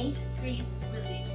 ancient Greece religion.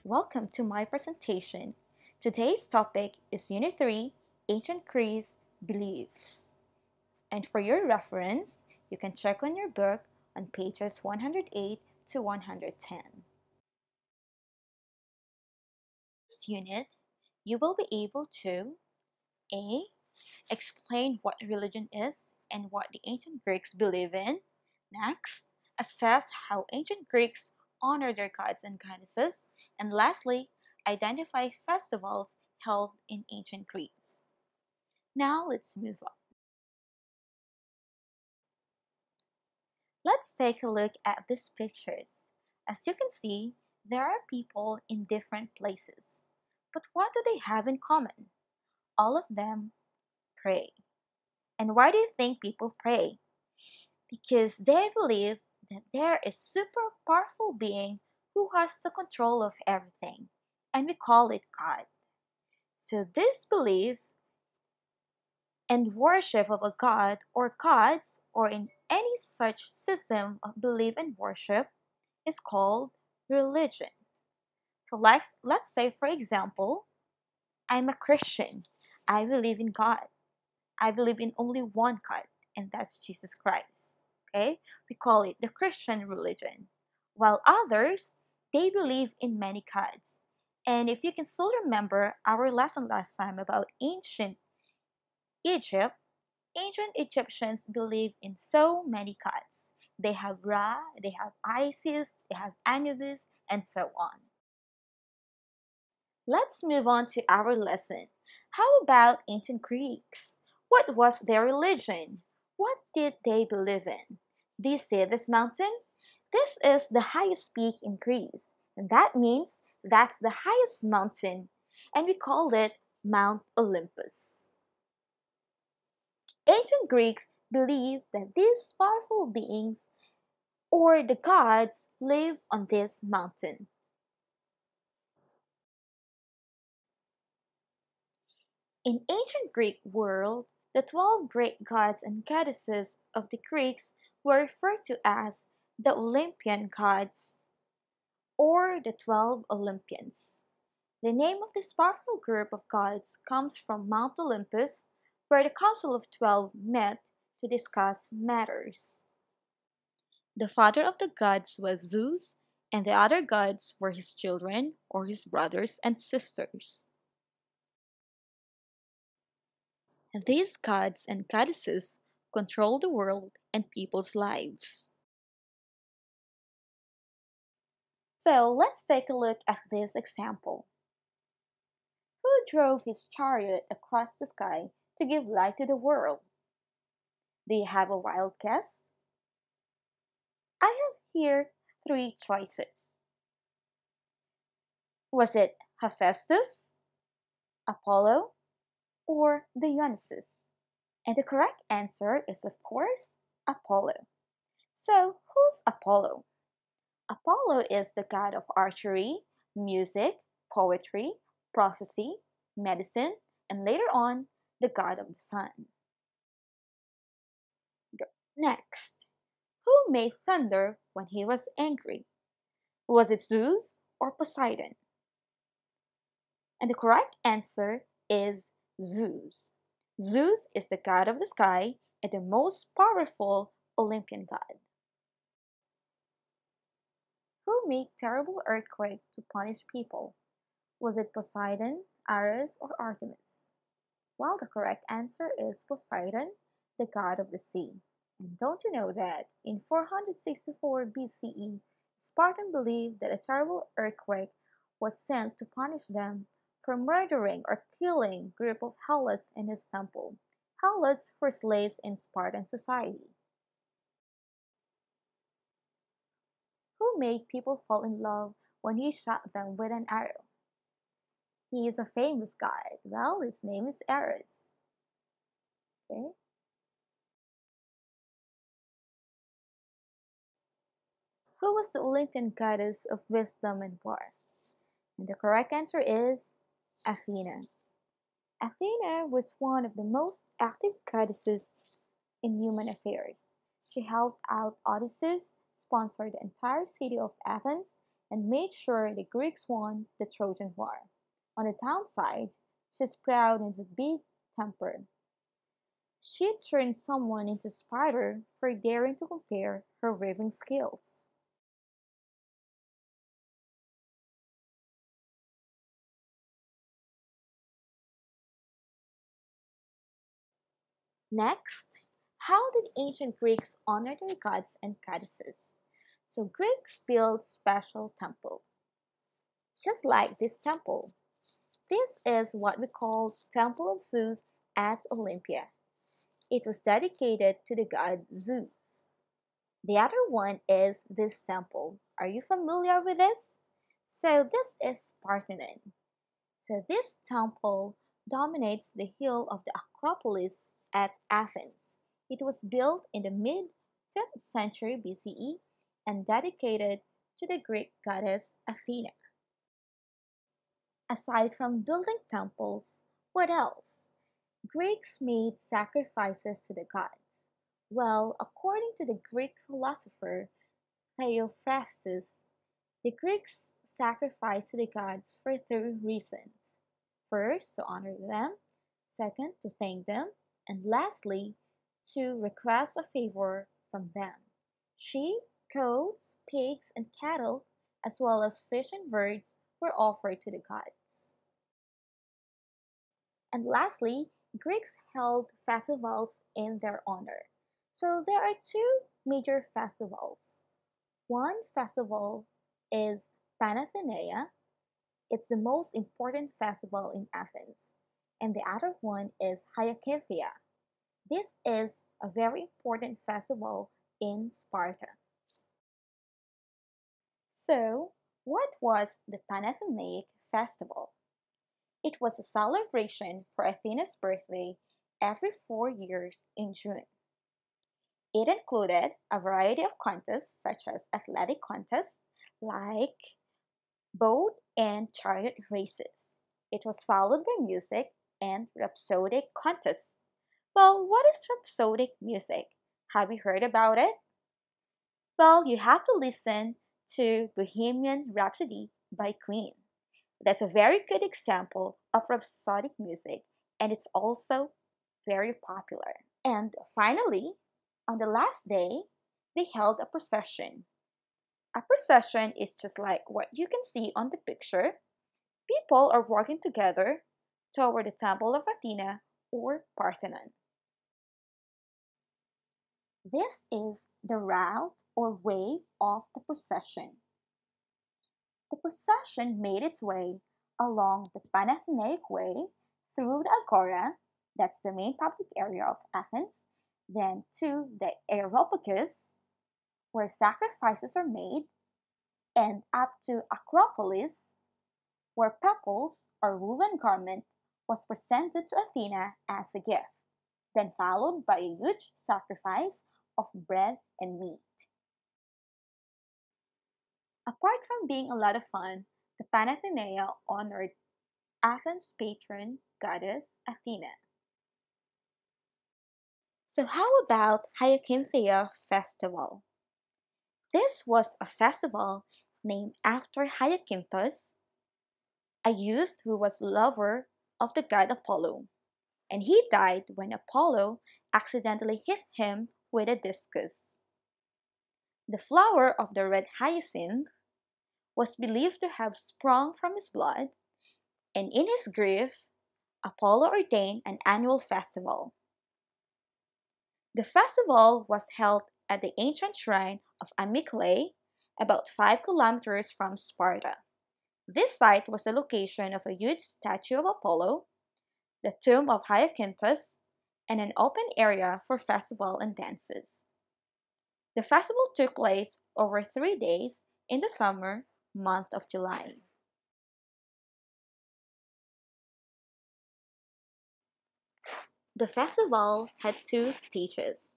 Welcome to my presentation. Today's topic is Unit 3, Ancient Greece Beliefs. And for your reference, you can check on your book on pages 108 to 110. This unit, you will be able to A. Explain what religion is and what the ancient Greeks believe in. Next, assess how ancient Greeks honor their gods and goddesses. And lastly, identify festivals held in ancient Greece. Now let's move on. Let's take a look at these pictures. As you can see, there are people in different places. But what do they have in common? All of them pray. And why do you think people pray? Because they believe that there is a super powerful being who has the control of everything, and we call it God. So this belief and worship of a god or gods or in any such system of belief and worship is called religion. So let's say for example, I'm a Christian. I believe in God. I believe in only one God, and that's Jesus Christ. Okay? We call it the Christian religion. While others, they believe in many gods. And if you can still remember our lesson last time about ancient Egypt, ancient Egyptians believed in so many gods. They have Ra, they have Isis, they have Anubis, and so on. Let's move on to our lesson. How about ancient Greeks? What was their religion? What did they believe in? Do you see this mountain? This is the highest peak in Greece, and that means that's the highest mountain, and we call it Mount Olympus. Ancient Greeks believed that these powerful beings or the gods live on this mountain. In ancient Greek world, the 12 great gods and goddesses of the Greeks were referred to as the Olympian gods or the 12 Olympians. The name of this powerful group of gods comes from Mount Olympus, where the Council of 12 met to discuss matters. The father of the gods was Zeus, and the other gods were his children or his brothers and sisters. These gods and goddesses control the world and people's lives. So let's take a look at this example. Who drove his chariot across the sky to give light to the world? Do you have a wild guess? I have here three choices. Was it Hephaestus, Apollo, or Dionysus? And the correct answer is, of course, Apollo. So, who's Apollo? Apollo is the god of archery, music, poetry, prophecy, medicine, and later on, the god of the sun. Next, who made thunder when he was angry? Was it Zeus or Poseidon? And the correct answer is Zeus. Zeus is the god of the sky and the most powerful Olympian god. Who made terrible earthquakes to punish people? Was it Poseidon, Ares, or Artemis? Well, the correct answer is Poseidon, the god of the sea. And don't you know that in 464 BCE, Spartan believed that a terrible earthquake was sent to punish them for murdering or killing a group of helots in his temple. Helots were slaves in Spartan society. Who made people fall in love when he shot them with an arrow? He is a famous god. Well, his name is Ares. Okay. Who was the Olympian goddess of wisdom and war? And the correct answer is Athena. Athena was one of the most active goddesses in human affairs. She helped out Odysseus, sponsored the entire city of Athens, and made sure the Greeks won the Trojan War. On the downside, she's proud and a big temper. She turned someone into a spider for daring to compare her weaving skills. Next, how did ancient Greeks honor their gods and goddesses? So Greeks built special temples, just like this temple. This is what we call Temple of Zeus at Olympia. It was dedicated to the god Zeus. The other one is this temple. Are you familiar with this? So this is Parthenon. So this temple dominates the hill of the Acropolis at Athens. It was built in the mid 5th century BCE and dedicated to the Greek goddess Athena. Aside from building temples, what else? Greeks made sacrifices to the gods. Well, according to the Greek philosopher Theophrastus, the Greeks sacrificed to the gods for three reasons. First, to honor them, second, to thank them, and lastly, to request a favor from them. Sheep, goats, pigs, and cattle, as well as fish and birds, were offered to the gods. And lastly, Greeks held festivals in their honor. So there are two major festivals. One festival is Panathenaea. It's the most important festival in Athens. And the other one is Hyacinthia. This is a very important festival in Sparta. So, what was the Panathenaic festival? It was a celebration for Athena's birthday every 4 years in June. It included a variety of contests such as athletic contests like boat and chariot races. It was followed by music and rhapsodic contests. Well, what is rhapsodic music? Have you heard about it? Well, you have to listen to Bohemian Rhapsody by Queen. That's a very good example of rhapsodic music, and it's also very popular. And finally, on the last day, they held a procession. A procession is just like what you can see on the picture. People are walking together toward the Temple of Athena or Parthenon. This is the route or way of the procession. The procession made its way along the Panathenaic Way through the Agora, that's the main public area of Athens, then to the Areopagus, where sacrifices are made, and up to Acropolis, where peplos or woven garment was presented to Athena as a gift, then followed by a huge sacrifice of bread and meat. Apart from being a lot of fun, the Panathenaea honored Athens' patron goddess Athena. So how about Hyacinthia Festival? This was a festival named after Hyacinthus, a youth who was lover of the god Apollo, and he died when Apollo accidentally hit him with a discus. The flower of the red hyacinth was believed to have sprung from his blood, and in his grief, Apollo ordained an annual festival. The festival was held at the ancient shrine of Amyclae, about 5 kilometers from Sparta. This site was the location of a huge statue of Apollo, the tomb of Hyacinthus, and an open area for festival and dances. The festival took place over 3 days in the summer month of July. The festival had two stages.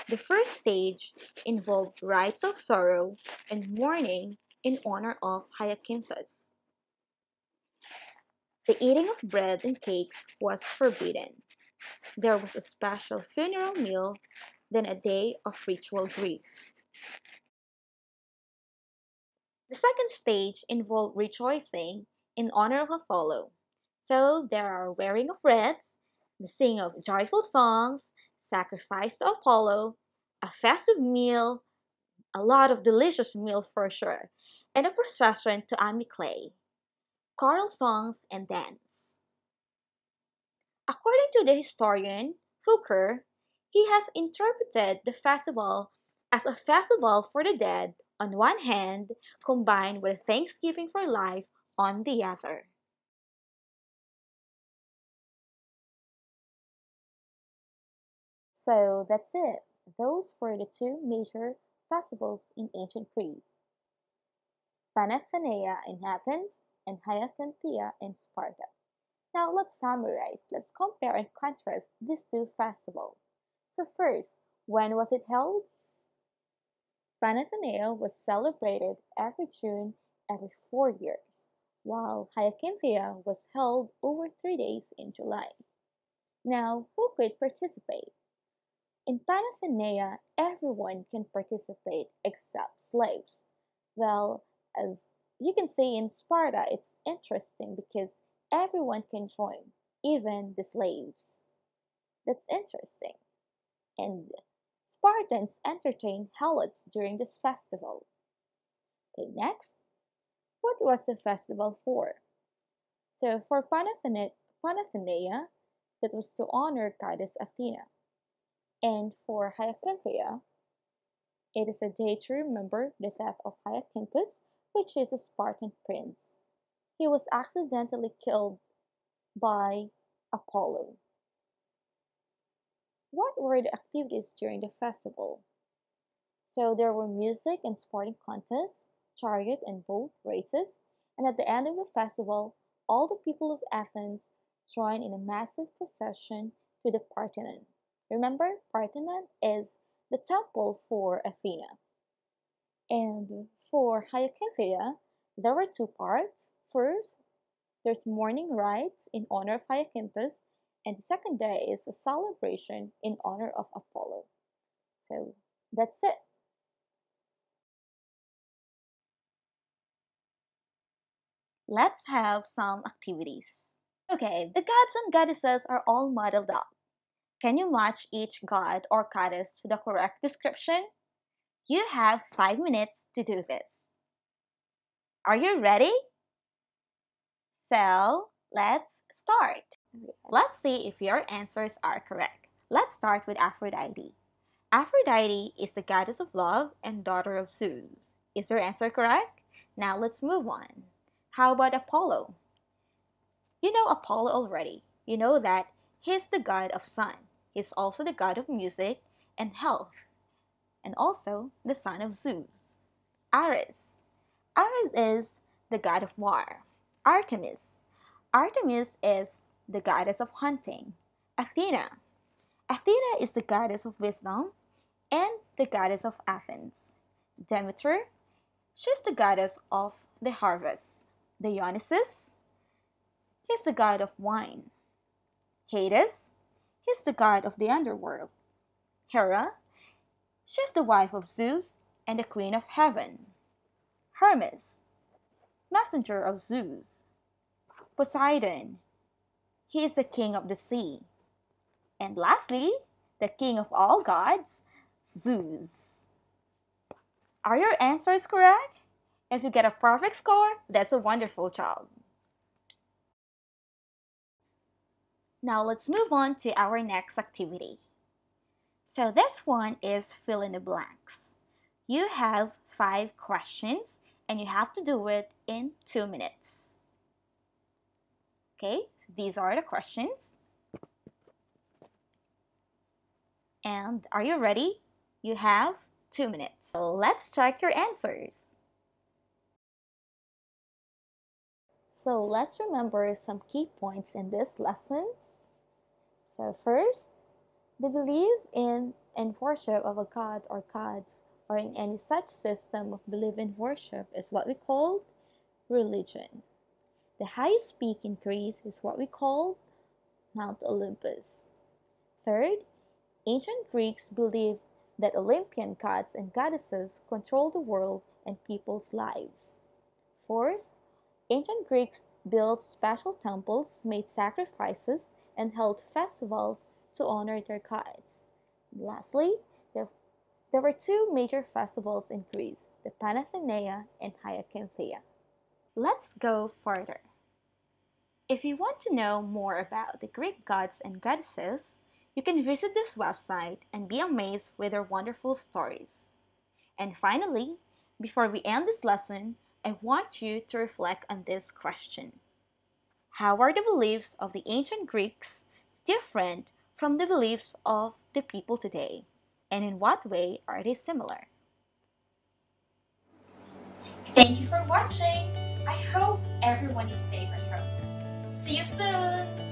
The first stage involved rites of sorrow and mourning in honor of Hyacinthus. The eating of bread and cakes was forbidden. There was a special funeral meal, then a day of ritual grief. The second stage involved rejoicing in honor of Apollo. So there are wearing of wreaths, the singing of joyful songs, sacrifice to Apollo, a festive meal, a lot of delicious meal for sure, and a procession to Amyclae, choral songs and dance. According to the historian Hooker, he has interpreted the festival as a festival for the dead on one hand, combined with thanksgiving for life on the other. So that's it. Those were the two major festivals in ancient Greece: Panathenea in Athens and Hyacinthia in Sparta. Now let's summarize. Let's compare and contrast these two festivals. So first, when was it held? Panathenea was celebrated every June every 4 years, while Hyacinthia was held over 3 days in July. Now, who could participate? In Panathenea, everyone can participate except slaves. Well, as you can see in Sparta, it's interesting because everyone can join, even the slaves. That's interesting. And Spartans entertained helots during this festival. Okay, next, what was the festival for? So for Panathenea, that was to honor goddess Athena. And for Hyacinthia, it is a day to remember the death of Hyacinthus, which is a Spartan prince. He was accidentally killed by Apollo. What were the activities during the festival? So there were music and sporting contests, chariot and boat races, and at the end of the festival, all the people of Athens joined in a massive procession to the Parthenon. Remember, Parthenon is the temple for Athena. And for Hyacinthia, there were two parts. First, there's mourning rites in honor of Hyacinthus, and the second day is a celebration in honor of Apollo. So that's it. Let's have some activities. Okay, the gods and goddesses are all modeled up. Can you match each god or goddess to the correct description? You have 5 minutes to do this. Are you ready? So, let's start. Let's see if your answers are correct. Let's start with Aphrodite. Aphrodite is the goddess of love and daughter of Zeus. Is your answer correct? Now let's move on. How about Apollo? You know Apollo already. You know that he's the god of sun. He's also the god of music and health, and also the son of Zeus. Ares. Ares is the god of war. Artemis. Artemis is the goddess of hunting. Athena. Athena is the goddess of wisdom and the goddess of Athens. Demeter. She's the goddess of the harvest. Dionysus. He's the god of wine. Hades. He's the god of the underworld. Hera. She's the wife of Zeus and the queen of heaven. Hermes. Messenger of Zeus. Poseidon. He is the king of the sea. And lastly, the king of all gods, Zeus. Are your answers correct? If you get a perfect score, that's a wonderful job. Now let's move on to our next activity. So this one is fill in the blanks. You have 5 questions and you have to do it in 2 minutes. Okay, so these are the questions. And are you ready? You have 2 minutes. So let's check your answers. So let's remember some key points in this lesson. So first, they believe in and worship of a god or gods or in any such system of belief and worship is what we call religion. The highest peak in Greece is what we call Mount Olympus. Third, ancient Greeks believed that Olympian gods and goddesses control the world and people's lives. Fourth, ancient Greeks built special temples, made sacrifices, and held festivals to honor their gods. And lastly, there were two major festivals in Greece, the Panathenea and Hyacinthia. Let's go further. If you want to know more about the Greek gods and goddesses, you can visit this website and be amazed with their wonderful stories. And finally, before we end this lesson, I want you to reflect on this question. How are the beliefs of the ancient Greeks different from the beliefs of the people today? And in what way are they similar? Thank you for watching. I hope everyone is safe at home. See you soon!